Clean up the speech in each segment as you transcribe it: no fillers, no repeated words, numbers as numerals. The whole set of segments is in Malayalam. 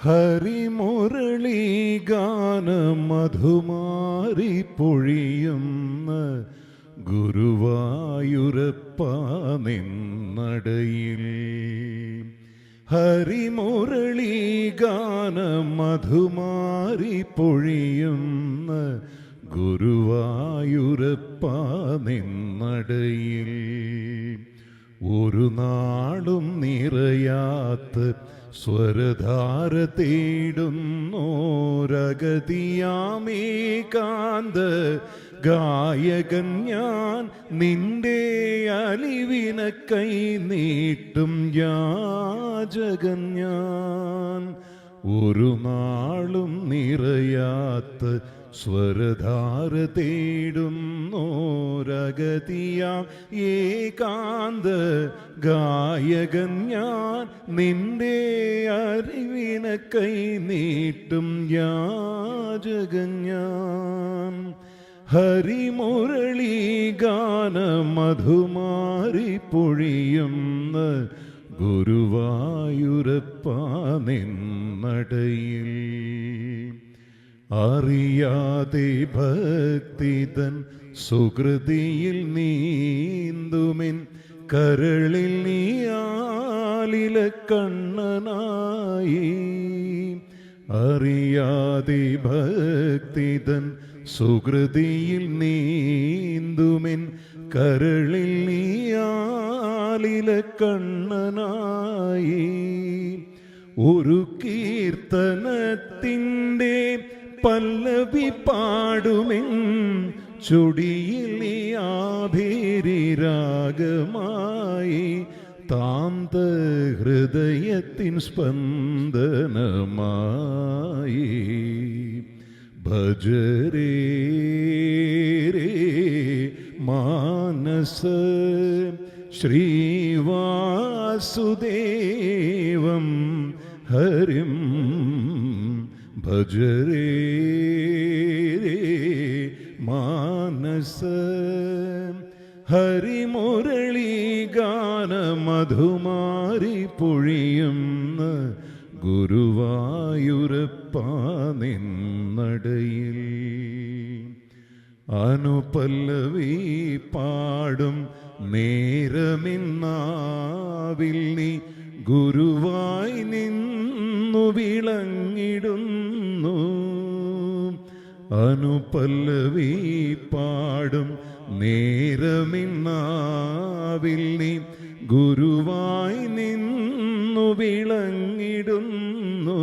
ഹരിമുരളീഗാനം മധുമാരി പൊഴിയുന്ന ഗുരുവായൂരപ്പ നിന്നടയിൽ. ഹരിമുരളീഗാനം മധുമാരി പൊഴിയുന്ന ഗുരുവായൂരപ്പ നിന്നടയിൽ. ഒരു നാളും നിറയാത്ത സ്വരധാര തേടുന്നോരഗതിയാമേകാന്ത ഗായകൻ ഞാൻ, നിന്റെ അലിവിന കൈ നീട്ടും യാചകൻ ഞാൻ. ഒരു നാളും നിറയാത്ത സ്വരധാര തേടുന്നോരഗതിയാം ഏകാന്ത ഗായകൻ ഞാൻ, നിന്റെ അറിവിന കൈ നീട്ടും യാചകൻ ഞാൻ. ഹരിമുരളീഗാനം മധുമാരി പൊഴിയുന്ന ഗുരുവായൂരപ്പ നിന്നടയിൽ. അറിയാതെ ഭക്തിതൻ സുകൃതിയിൽ നീന്തുമിൻ കരളിൽ നീയാലില കണ്ണനായി. അറിയാതെ ഭക്തിതൻ സുകൃതിയിൽ നീന്തുമിൻ കരളിൽ നീയാലില കണ്ണനായി. ഒരു കീർത്തനത്തിൻ്റെ പല്ലവി പാടുമെൻ ചൊടിയിൽ ആഭിരിരാഗമായി. താന്ത ഹൃദയത്തിൻ സ്പന്ദനമായി. ഭജരേ മാനസ ശ്രീവാസുദേവം ഹരിം. ഭജരേ മാനസ. ഹരിമുരളീഗാനം മധുമാരി പൊഴിയുന്ന ഗുരുവായൂരപ്പ നിന്നടയിൽ. അനുപല്ലവി പാടും നേരമിന്നാവിൽ നീ ഗുരുവായി നിന്നു വിളങ്ങിടുന്നു. അനുപല്ലവി പാടും നേരമിന്നാവിൽ നീ ഗുരുവായി നിന്നു വിളങ്ങിടുന്നു.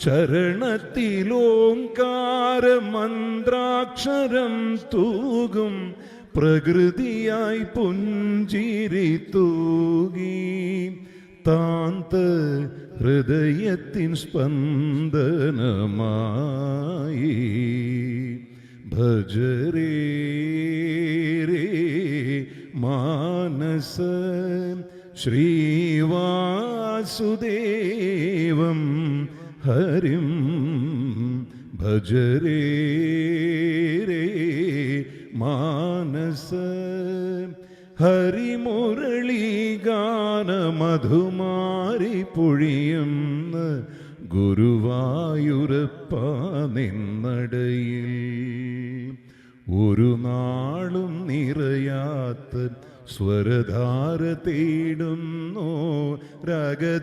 ചരണത്തിലോങ്കാര മന്ത്രാക്ഷരം തൂകും പ്രകൃതിയായി പുഞ്ചിരി തൂകി. താന്ത ഹൃദയത്തിൻ സ്പന്ദനമായി. ഭജരേ മാനസ ശ്രീവാസുദേവം ഹരിം. ഭജരേ മാനസ. ഹരിമുരളീഗാനം മധുമാരി പൊഴിയുന്ന ഗുരുവായൂരപ്പ നിന്നടയിൽ. ഒരു നാളും നിറയാത്ത സ്വരധാര തേടുന്നോ രഗതിയാമേകാന്ത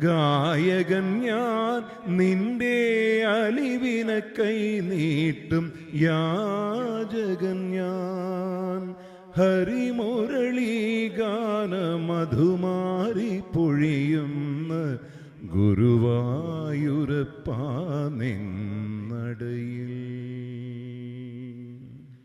ഗായകൻ ഞാൻ, നിന്റെ അലിവിന കൈ നീട്ടും യാചകൻ ഞാൻ. ഹരിമുരളീഗാനം മധുമാരി പൊഴിയുന്ന ഗുരുവായൂരപ്പ നിന്നടയിൽ.